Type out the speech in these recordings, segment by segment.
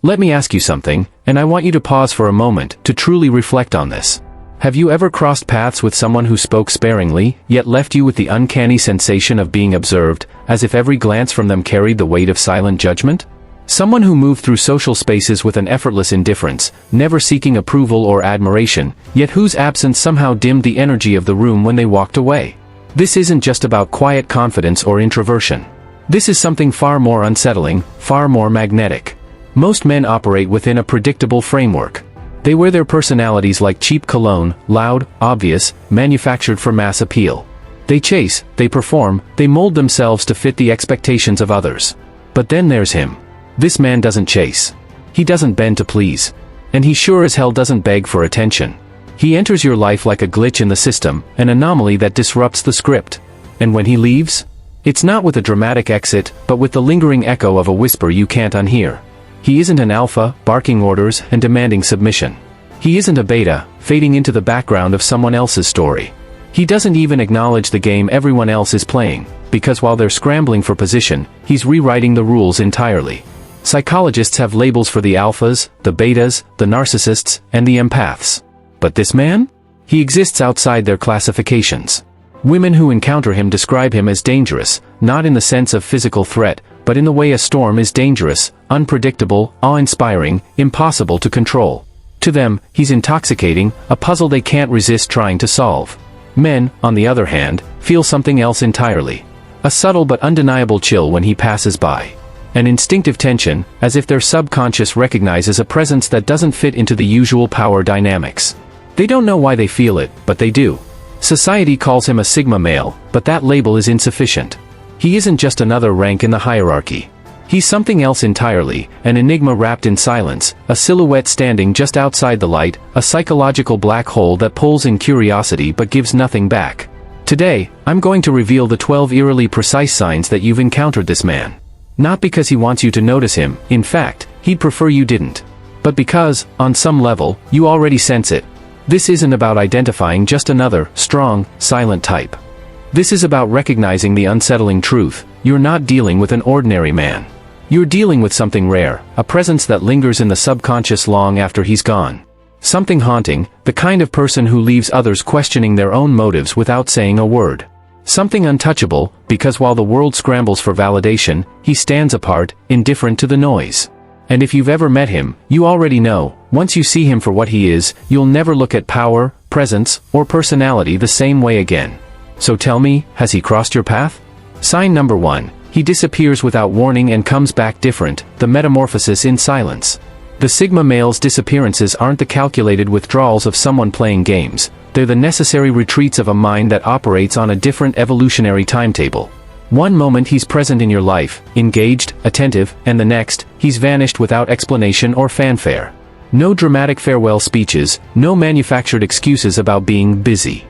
Let me ask you something, and I want you to pause for a moment to truly reflect on this. Have you ever crossed paths with someone who spoke sparingly, yet left you with the uncanny sensation of being observed, as if every glance from them carried the weight of silent judgment? Someone who moved through social spaces with an effortless indifference, never seeking approval or admiration, yet whose absence somehow dimmed the energy of the room when they walked away. This isn't just about quiet confidence or introversion. This is something far more unsettling, far more magnetic. Most men operate within a predictable framework. They wear their personalities like cheap cologne, loud, obvious, manufactured for mass appeal. They chase, they perform, they mold themselves to fit the expectations of others. But then there's him. This man doesn't chase. He doesn't bend to please. And he sure as hell doesn't beg for attention. He enters your life like a glitch in the system, an anomaly that disrupts the script. And when he leaves? It's not with a dramatic exit, but with the lingering echo of a whisper you can't unhear. He isn't an alpha, barking orders and demanding submission. He isn't a beta, fading into the background of someone else's story. He doesn't even acknowledge the game everyone else is playing, because while they're scrambling for position, he's rewriting the rules entirely. Psychologists have labels for the alphas, the betas, the narcissists, and the empaths. But this man? He exists outside their classifications. Women who encounter him describe him as dangerous, not in the sense of physical threat, but in the way a storm is dangerous, unpredictable, awe-inspiring, impossible to control. To them, he's intoxicating, a puzzle they can't resist trying to solve. Men, on the other hand, feel something else entirely. A subtle but undeniable chill when he passes by. An instinctive tension, as if their subconscious recognizes a presence that doesn't fit into the usual power dynamics. They don't know why they feel it, but they do. Society calls him a sigma male, but that label is insufficient. He isn't just another rank in the hierarchy. He's something else entirely, an enigma wrapped in silence, a silhouette standing just outside the light, a psychological black hole that pulls in curiosity but gives nothing back. Today, I'm going to reveal the 12 eerily precise signs that you've encountered this man. Not because he wants you to notice him, in fact, he'd prefer you didn't. But because, on some level, you already sense it. This isn't about identifying just another, strong, silent type. This is about recognizing the unsettling truth: you're not dealing with an ordinary man. You're dealing with something rare, a presence that lingers in the subconscious long after he's gone. Something haunting, the kind of person who leaves others questioning their own motives without saying a word. Something untouchable, because while the world scrambles for validation, he stands apart, indifferent to the noise. And if you've ever met him, you already know, once you see him for what he is, you'll never look at power, presence, or personality the same way again. So tell me, has he crossed your path? Sign number 1. He disappears without warning and comes back different, the metamorphosis in silence. The sigma male's disappearances aren't the calculated withdrawals of someone playing games. They're the necessary retreats of a mind that operates on a different evolutionary timetable. One moment he's present in your life, engaged, attentive, and the next, he's vanished without explanation or fanfare. No dramatic farewell speeches, no manufactured excuses about being busy.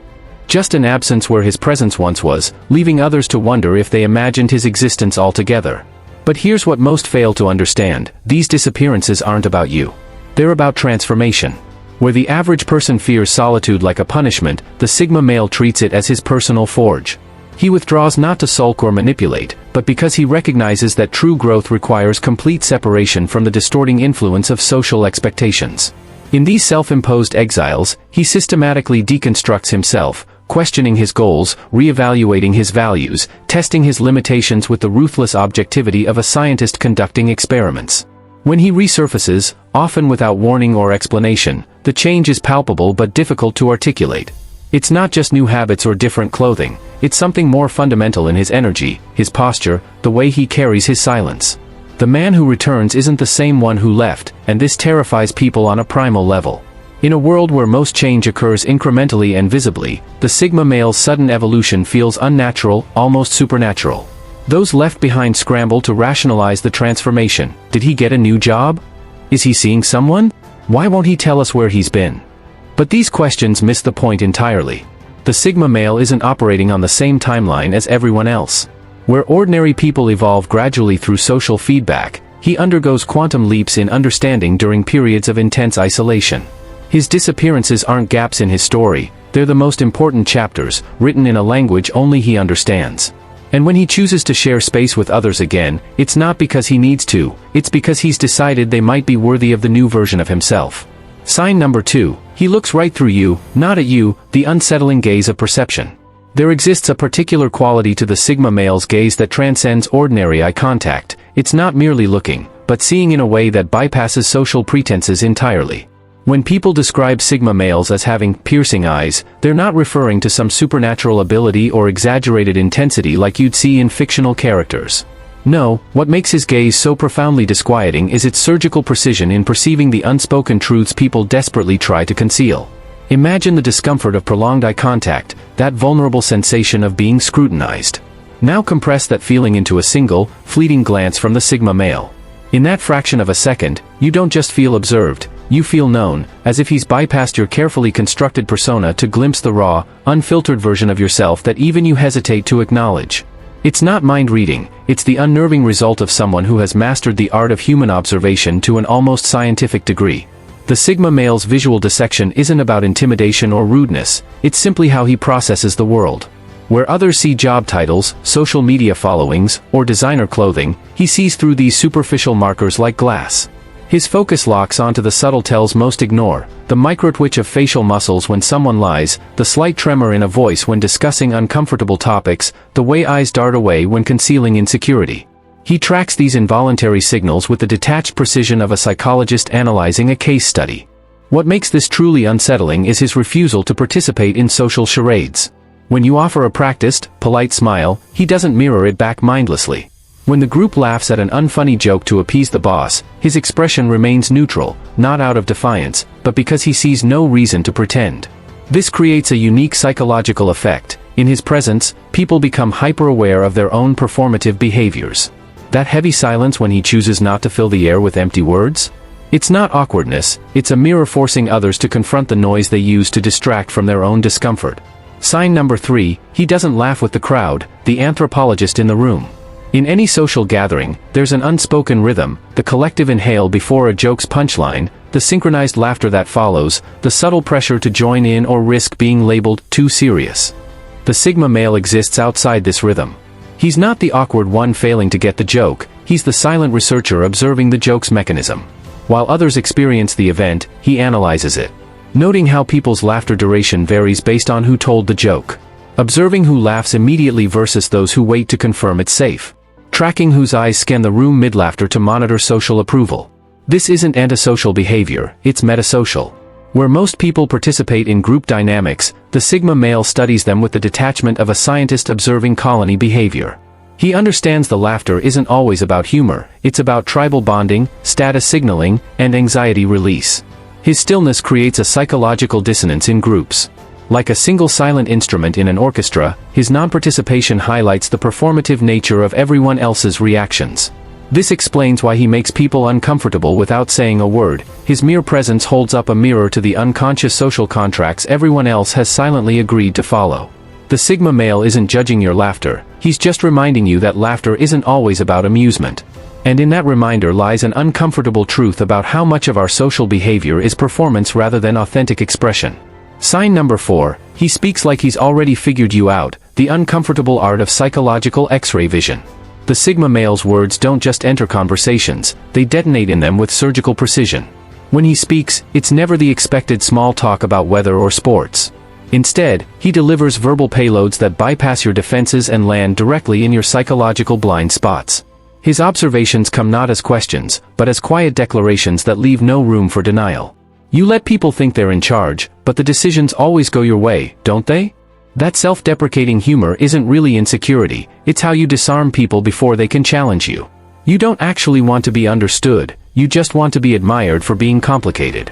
Just an absence where his presence once was, leaving others to wonder if they imagined his existence altogether. But here's what most fail to understand: these disappearances aren't about you. They're about transformation. Where the average person fears solitude like a punishment, the sigma male treats it as his personal forge. He withdraws not to sulk or manipulate, but because he recognizes that true growth requires complete separation from the distorting influence of social expectations. In these self-imposed exiles, he systematically deconstructs himself, questioning his goals, reevaluating his values, testing his limitations with the ruthless objectivity of a scientist conducting experiments. When he resurfaces, often without warning or explanation, the change is palpable but difficult to articulate. It's not just new habits or different clothing, it's something more fundamental in his energy, his posture, the way he carries his silence. The man who returns isn't the same one who left, and this terrifies people on a primal level. In a world where most change occurs incrementally and visibly, the sigma male's sudden evolution feels unnatural, almost supernatural. Those left behind scramble to rationalize the transformation. Did he get a new job? Is he seeing someone? Why won't he tell us where he's been? But these questions miss the point entirely. The sigma male isn't operating on the same timeline as everyone else. Where ordinary people evolve gradually through social feedback, he undergoes quantum leaps in understanding during periods of intense isolation. His disappearances aren't gaps in his story, they're the most important chapters, written in a language only he understands. And when he chooses to share space with others again, it's not because he needs to, it's because he's decided they might be worthy of the new version of himself. Sign number 2, he looks right through you, not at you, the unsettling gaze of perception. There exists a particular quality to the Sigma male's gaze that transcends ordinary eye contact. It's not merely looking, but seeing in a way that bypasses social pretenses entirely. When people describe Sigma males as having piercing eyes, they're not referring to some supernatural ability or exaggerated intensity like you'd see in fictional characters. No, what makes his gaze so profoundly disquieting is its surgical precision in perceiving the unspoken truths people desperately try to conceal. Imagine the discomfort of prolonged eye contact, that vulnerable sensation of being scrutinized. Now compress that feeling into a single, fleeting glance from the Sigma male. In that fraction of a second, you don't just feel observed, you feel known, as if he's bypassed your carefully constructed persona to glimpse the raw, unfiltered version of yourself that even you hesitate to acknowledge. It's not mind reading, it's the unnerving result of someone who has mastered the art of human observation to an almost scientific degree. The Sigma male's visual dissection isn't about intimidation or rudeness, it's simply how he processes the world. Where others see job titles, social media followings, or designer clothing, he sees through these superficial markers like glass. His focus locks onto the subtle tells most ignore, the micro-twitch of facial muscles when someone lies, the slight tremor in a voice when discussing uncomfortable topics, the way eyes dart away when concealing insecurity. He tracks these involuntary signals with the detached precision of a psychologist analyzing a case study. What makes this truly unsettling is his refusal to participate in social charades. When you offer a practiced, polite smile, he doesn't mirror it back mindlessly. When the group laughs at an unfunny joke to appease the boss, his expression remains neutral, not out of defiance, but because he sees no reason to pretend. This creates a unique psychological effect. In his presence, people become hyper-aware of their own performative behaviors. That heavy silence when he chooses not to fill the air with empty words? It's not awkwardness, it's a mirror forcing others to confront the noise they use to distract from their own discomfort. Sign number 3, he doesn't laugh with the crowd, the anthropologist in the room. In any social gathering, there's an unspoken rhythm, the collective inhale before a joke's punchline, the synchronized laughter that follows, the subtle pressure to join in or risk being labeled too serious. The Sigma male exists outside this rhythm. He's not the awkward one failing to get the joke, he's the silent researcher observing the joke's mechanism. While others experience the event, he analyzes it. Noting how people's laughter duration varies based on who told the joke. Observing who laughs immediately versus those who wait to confirm it's safe. Tracking whose eyes scan the room mid-laughter to monitor social approval. This isn't antisocial behavior, it's metasocial. Where most people participate in group dynamics, the Sigma male studies them with the detachment of a scientist observing colony behavior. He understands the laughter isn't always about humor, it's about tribal bonding, status signaling, and anxiety release. His stillness creates a psychological dissonance in groups. Like a single silent instrument in an orchestra, his non-participation highlights the performative nature of everyone else's reactions. This explains why he makes people uncomfortable without saying a word. His mere presence holds up a mirror to the unconscious social contracts everyone else has silently agreed to follow. The Sigma male isn't judging your laughter, he's just reminding you that laughter isn't always about amusement. And in that reminder lies an uncomfortable truth about how much of our social behavior is performance rather than authentic expression. Sign number 4, he speaks like he's already figured you out, the uncomfortable art of psychological X-ray vision. The Sigma male's words don't just enter conversations, they detonate in them with surgical precision. When he speaks, it's never the expected small talk about weather or sports. Instead, he delivers verbal payloads that bypass your defenses and land directly in your psychological blind spots. His observations come not as questions, but as quiet declarations that leave no room for denial. You let people think they're in charge, but the decisions always go your way, don't they? That self-deprecating humor isn't really insecurity, it's how you disarm people before they can challenge you. You don't actually want to be understood, you just want to be admired for being complicated.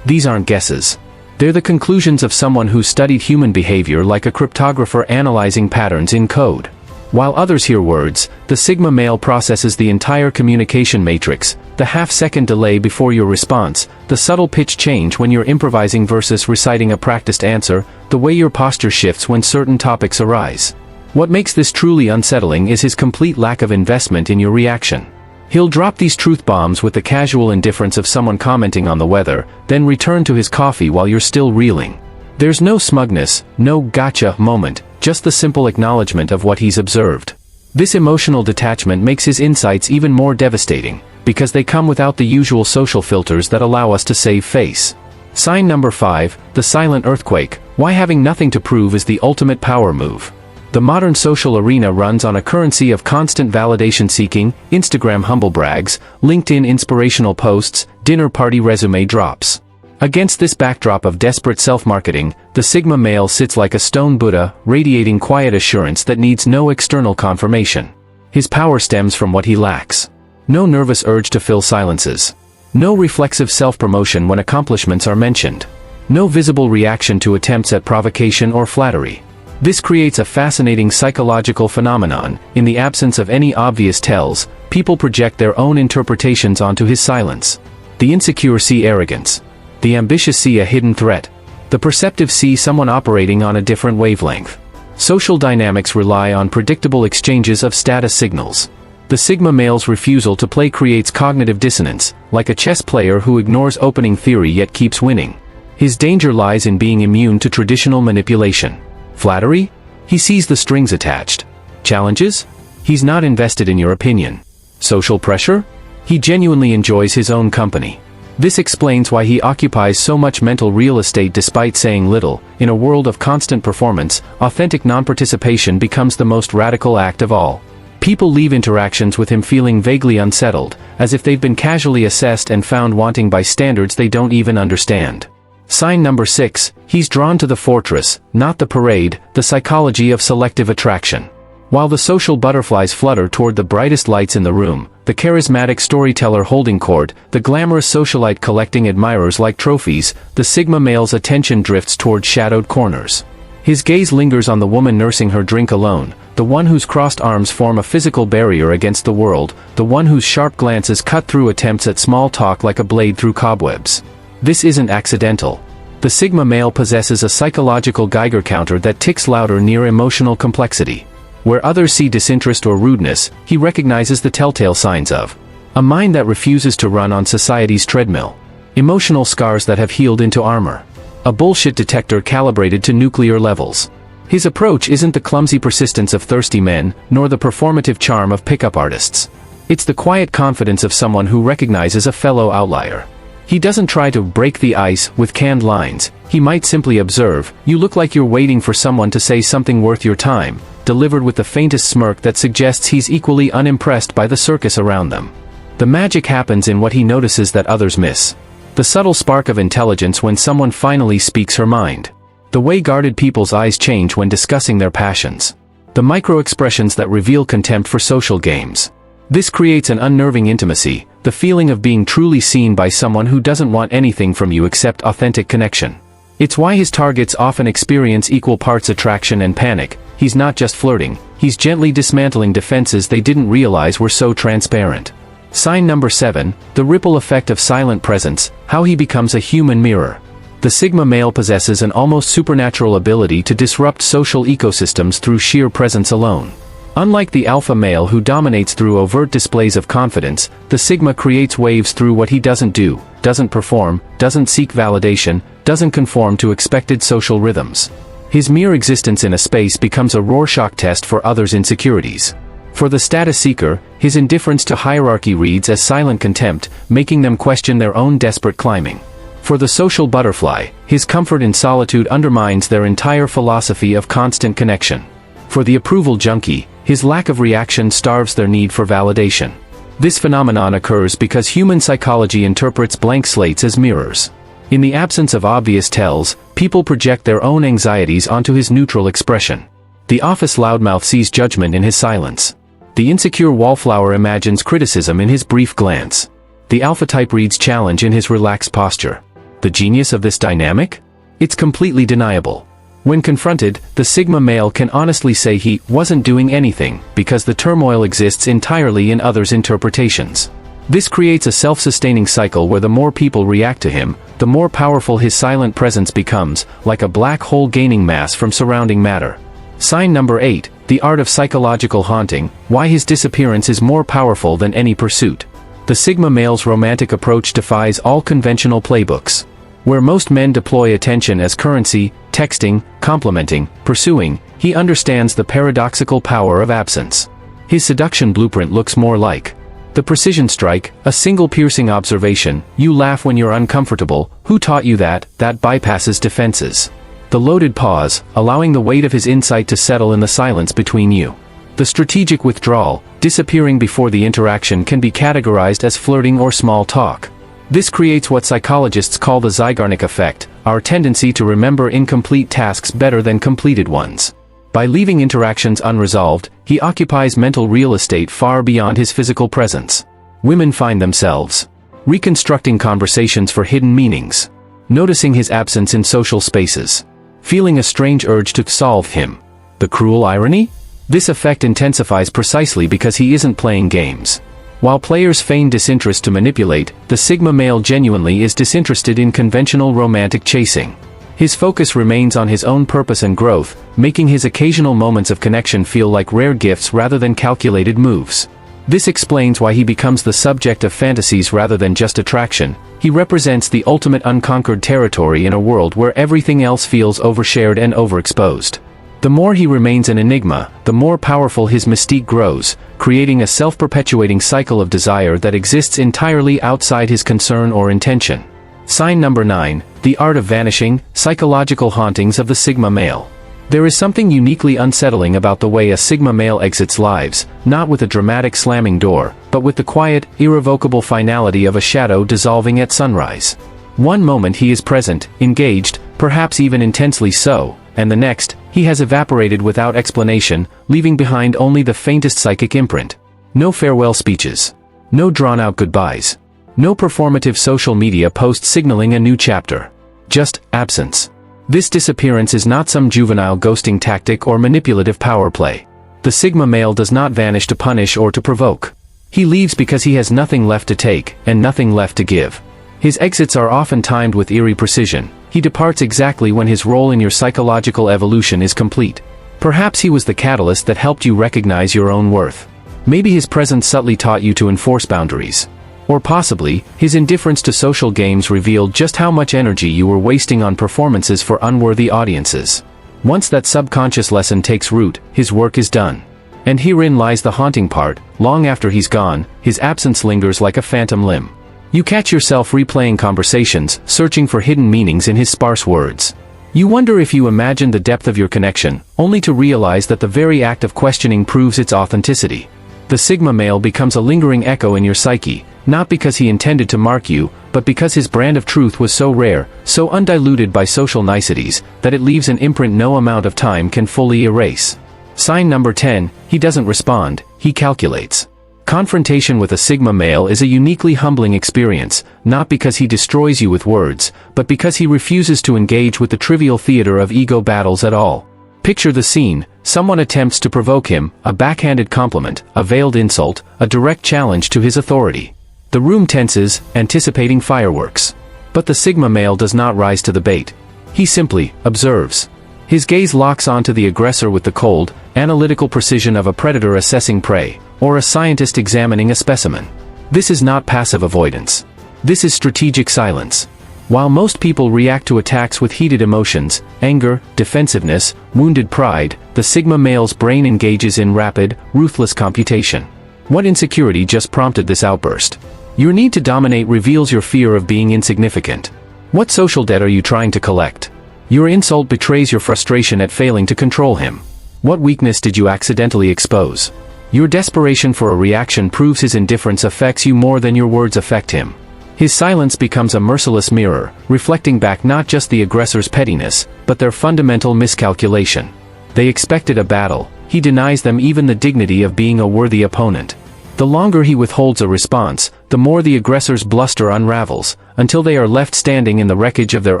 These aren't guesses. They're the conclusions of someone who's studied human behavior like a cryptographer analyzing patterns in code. While others hear words, the Sigma male processes the entire communication matrix, the half-second delay before your response, the subtle pitch change when you're improvising versus reciting a practiced answer, the way your posture shifts when certain topics arise. What makes this truly unsettling is his complete lack of investment in your reaction. He'll drop these truth bombs with the casual indifference of someone commenting on the weather, then return to his coffee while you're still reeling. There's no smugness, no gotcha moment, just the simple acknowledgement of what he's observed. This emotional detachment makes his insights even more devastating, because they come without the usual social filters that allow us to save face. Sign number 5, the silent earthquake. Why having nothing to prove is the ultimate power move. The modern social arena runs on a currency of constant validation seeking, Instagram humble brags, LinkedIn inspirational posts, dinner party resume drops. Against this backdrop of desperate self-marketing, the Sigma male sits like a stone Buddha, radiating quiet assurance that needs no external confirmation. His power stems from what he lacks. No nervous urge to fill silences. No reflexive self-promotion when accomplishments are mentioned. No visible reaction to attempts at provocation or flattery. This creates a fascinating psychological phenomenon. In the absence of any obvious tells, people project their own interpretations onto his silence. The insecure see arrogance. The ambitious see a hidden threat. The perceptive see someone operating on a different wavelength. Social dynamics rely on predictable exchanges of status signals. The Sigma male's refusal to play creates cognitive dissonance, like a chess player who ignores opening theory yet keeps winning. His danger lies in being immune to traditional manipulation. Flattery? He sees the strings attached. Challenges? He's not invested in your opinion. Social pressure? He genuinely enjoys his own company. This explains why he occupies so much mental real estate despite saying little. In a world of constant performance, authentic non-participation becomes the most radical act of all. People leave interactions with him feeling vaguely unsettled, as if they've been casually assessed and found wanting by standards they don't even understand. Sign number 6, he's drawn to the fortress, not the parade, the psychology of selective attraction. While the social butterflies flutter toward the brightest lights in the room, the charismatic storyteller holding court, the glamorous socialite collecting admirers like trophies, the Sigma male's attention drifts toward shadowed corners. His gaze lingers on the woman nursing her drink alone, the one whose crossed arms form a physical barrier against the world, the one whose sharp glances cut through attempts at small talk like a blade through cobwebs. This isn't accidental. The Sigma male possesses a psychological Geiger counter that ticks louder near emotional complexity. Where others see disinterest or rudeness, he recognizes the telltale signs of a mind that refuses to run on society's treadmill. Emotional scars that have healed into armor. A bullshit detector calibrated to nuclear levels. His approach isn't the clumsy persistence of thirsty men, nor the performative charm of pickup artists. It's the quiet confidence of someone who recognizes a fellow outlier. He doesn't try to break the ice with canned lines. He might simply observe, "You look like you're waiting for someone to say something worth your time," delivered with the faintest smirk that suggests he's equally unimpressed by the circus around them. The magic happens in what he notices that others miss. The subtle spark of intelligence when someone finally speaks her mind. The way guarded people's eyes change when discussing their passions. The micro-expressions that reveal contempt for social games. This creates an unnerving intimacy, the feeling of being truly seen by someone who doesn't want anything from you except authentic connection. It's why his targets often experience equal parts attraction and panic. He's not just flirting, he's gently dismantling defenses they didn't realize were so transparent. Sign number 7, the ripple effect of silent presence, how he becomes a human mirror. The Sigma male possesses an almost supernatural ability to disrupt social ecosystems through sheer presence alone. Unlike the alpha male who dominates through overt displays of confidence, the Sigma creates waves through what he doesn't do, doesn't perform, doesn't seek validation, doesn't conform to expected social rhythms. His mere existence in a space becomes a Rorschach test for others' insecurities. For the status seeker, his indifference to hierarchy reads as silent contempt, making them question their own desperate climbing. For the social butterfly, his comfort in solitude undermines their entire philosophy of constant connection. For the approval junkie, his lack of reaction starves their need for validation. This phenomenon occurs because human psychology interprets blank slates as mirrors. In the absence of obvious tells, people project their own anxieties onto his neutral expression. The office loudmouth sees judgment in his silence. The insecure wallflower imagines criticism in his brief glance. The alpha type reads challenge in his relaxed posture. The genius of this dynamic? It's completely deniable. When confronted, the Sigma male can honestly say he wasn't doing anything, because the turmoil exists entirely in others' interpretations. This creates a self-sustaining cycle where the more people react to him, the more powerful his silent presence becomes, like a black hole gaining mass from surrounding matter. Sign number 8, the art of psychological haunting, why his disappearance is more powerful than any pursuit. The Sigma male's romantic approach defies all conventional playbooks. Where most men deploy attention as currency, texting, complimenting, pursuing, he understands the paradoxical power of absence. His seduction blueprint looks more like the precision strike, a single piercing observation, you laugh when you're uncomfortable, who taught you that bypasses defenses. The loaded pause, allowing the weight of his insight to settle in the silence between you. The strategic withdrawal, disappearing before the interaction, can be categorized as flirting or small talk. This creates what psychologists call the Zeigarnik effect, our tendency to remember incomplete tasks better than completed ones. By leaving interactions unresolved, he occupies mental real estate far beyond his physical presence. Women find themselves reconstructing conversations for hidden meanings, noticing his absence in social spaces, feeling a strange urge to solve him. The cruel irony? This effect intensifies precisely because he isn't playing games. While players feign disinterest to manipulate, the Sigma male genuinely is disinterested in conventional romantic chasing. His focus remains on his own purpose and growth, making his occasional moments of connection feel like rare gifts rather than calculated moves. This explains why he becomes the subject of fantasies rather than just attraction. He represents the ultimate unconquered territory in a world where everything else feels overshared and overexposed. The more he remains an enigma, the more powerful his mystique grows, creating a self-perpetuating cycle of desire that exists entirely outside his concern or intention. Sign number 9, the art of vanishing, psychological hauntings of the Sigma male. There is something uniquely unsettling about the way a Sigma male exits lives, not with a dramatic slamming door, but with the quiet, irrevocable finality of a shadow dissolving at sunrise. One moment he is present, engaged, perhaps even intensely so, and the next, he has evaporated without explanation, leaving behind only the faintest psychic imprint. No farewell speeches. No drawn-out goodbyes. No performative social media post signaling a new chapter. Just absence. This disappearance is not some juvenile ghosting tactic or manipulative power play. The Sigma male does not vanish to punish or to provoke. He leaves because he has nothing left to take, and nothing left to give. His exits are often timed with eerie precision. He departs exactly when his role in your psychological evolution is complete. Perhaps he was the catalyst that helped you recognize your own worth. Maybe his presence subtly taught you to enforce boundaries. Or possibly, his indifference to social games revealed just how much energy you were wasting on performances for unworthy audiences. Once that subconscious lesson takes root, his work is done. And herein lies the haunting part. Long after he's gone, his absence lingers like a phantom limb. You catch yourself replaying conversations, searching for hidden meanings in his sparse words. You wonder if you imagined the depth of your connection, only to realize that the very act of questioning proves its authenticity. The Sigma male becomes a lingering echo in your psyche, not because he intended to mark you, but because his brand of truth was so rare, so undiluted by social niceties, that it leaves an imprint no amount of time can fully erase. Sign number 10, he doesn't respond, he calculates. Confrontation with a Sigma male is a uniquely humbling experience, not because he destroys you with words, but because he refuses to engage with the trivial theater of ego battles at all. Picture the scene: someone attempts to provoke him, a backhanded compliment, a veiled insult, a direct challenge to his authority. The room tenses, anticipating fireworks. But the Sigma male does not rise to the bait. He simply observes. His gaze locks onto the aggressor with the cold, analytical precision of a predator assessing prey, or a scientist examining a specimen. This is not passive avoidance. This is strategic silence. While most people react to attacks with heated emotions, anger, defensiveness, wounded pride, the Sigma male's brain engages in rapid, ruthless computation. What insecurity just prompted this outburst? Your need to dominate reveals your fear of being insignificant. What social debt are you trying to collect? Your insult betrays your frustration at failing to control him. What weakness did you accidentally expose? Your desperation for a reaction proves his indifference affects you more than your words affect him. His silence becomes a merciless mirror, reflecting back not just the aggressor's pettiness, but their fundamental miscalculation. They expected a battle. He denies them even the dignity of being a worthy opponent. The longer he withholds a response, the more the aggressor's bluster unravels, until they are left standing in the wreckage of their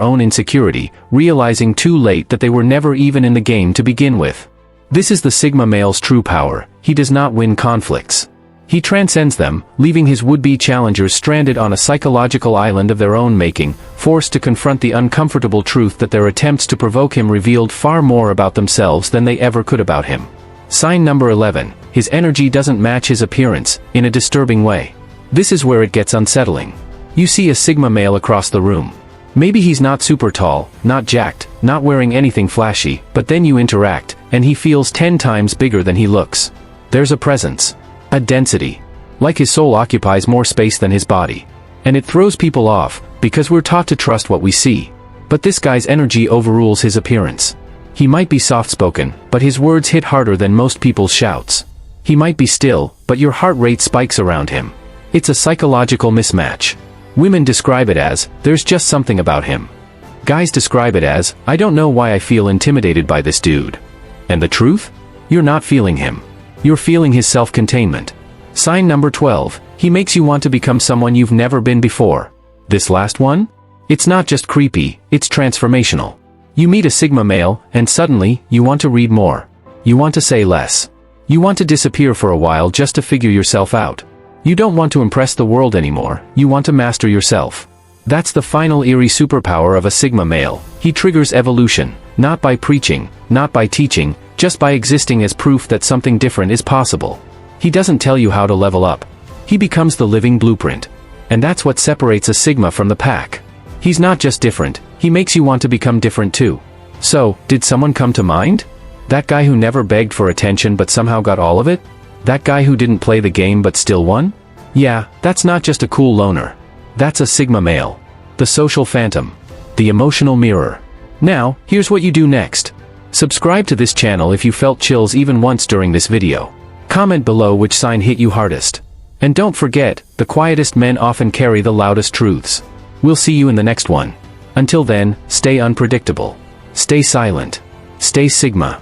own insecurity, realizing too late that they were never even in the game to begin with. This is the Sigma male's true power. He does not win conflicts. He transcends them, leaving his would-be challengers stranded on a psychological island of their own making, forced to confront the uncomfortable truth that their attempts to provoke him revealed far more about themselves than they ever could about him. Sign number 11, his energy doesn't match his appearance, in a disturbing way. This is where it gets unsettling. You see a Sigma male across the room. Maybe he's not super tall, not jacked, not wearing anything flashy, but then you interact, and he feels 10 times bigger than he looks. There's a presence. A density. Like his soul occupies more space than his body. And it throws people off, because we're taught to trust what we see. But this guy's energy overrules his appearance. He might be soft-spoken, but his words hit harder than most people's shouts. He might be still, but your heart rate spikes around him. It's a psychological mismatch. Women describe it as, there's just something about him. Guys describe it as, I don't know why I feel intimidated by this dude. And the truth? You're not feeling him. You're feeling his self-containment. Sign number 12, he makes you want to become someone you've never been before. This last one? It's not just creepy, it's transformational. You meet a Sigma male, and suddenly, you want to read more. You want to say less. You want to disappear for a while just to figure yourself out. You don't want to impress the world anymore, you want to master yourself. That's the final eerie superpower of a Sigma male. He triggers evolution, not by preaching, not by teaching, just by existing as proof that something different is possible. He doesn't tell you how to level up. He becomes the living blueprint. And that's what separates a Sigma from the pack. He's not just different, he makes you want to become different too. So, did someone come to mind? That guy who never begged for attention but somehow got all of it? That guy who didn't play the game but still won? Yeah, that's not just a cool loner. That's a Sigma male. The social phantom. The emotional mirror. Now, here's what you do next. Subscribe to this channel if you felt chills even once during this video. Comment below which sign hit you hardest. And don't forget, the quietest men often carry the loudest truths. We'll see you in the next one. Until then, stay unpredictable. Stay silent. Stay Sigma.